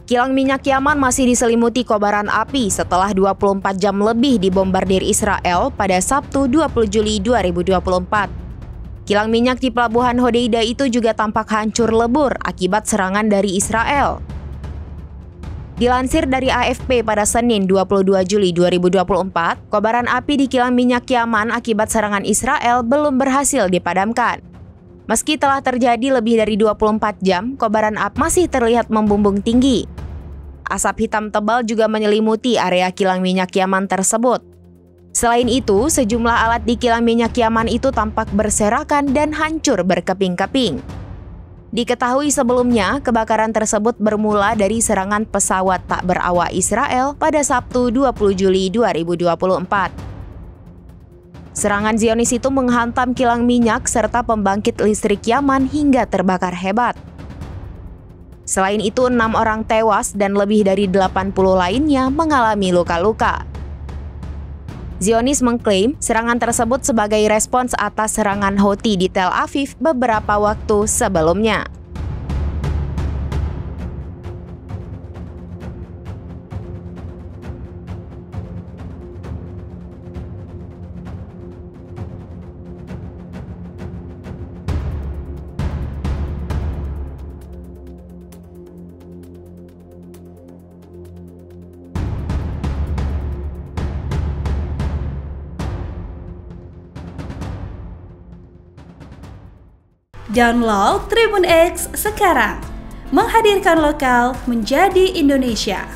Kilang minyak Yaman masih diselimuti kobaran api setelah 24 jam lebih dibombardir Israel pada Sabtu 20 Juli 2024. Kilang minyak di pelabuhan Hodeida itu juga tampak hancur lebur akibat serangan dari Israel. Dilansir dari AFP pada Senin 22 Juli 2024, kobaran api di kilang minyak Yaman akibat serangan Israel belum berhasil dipadamkan. Meski telah terjadi lebih dari 24 jam, kobaran api masih terlihat membumbung tinggi. Asap hitam tebal juga menyelimuti area kilang minyak Yaman tersebut. Selain itu, sejumlah alat di kilang minyak Yaman itu tampak berserakan dan hancur berkeping-keping. Diketahui sebelumnya, kebakaran tersebut bermula dari serangan pesawat tak berawak Israel pada Sabtu 20 Juli 2024. Serangan Zionis itu menghantam kilang minyak serta pembangkit listrik Yaman hingga terbakar hebat. Selain itu, 6 orang tewas dan lebih dari 80 lainnya mengalami luka-luka. Zionis mengklaim serangan tersebut sebagai respons atas serangan Houthi di Tel Aviv beberapa waktu sebelumnya. Download Tribun X sekarang, menghadirkan lokal menjadi Indonesia.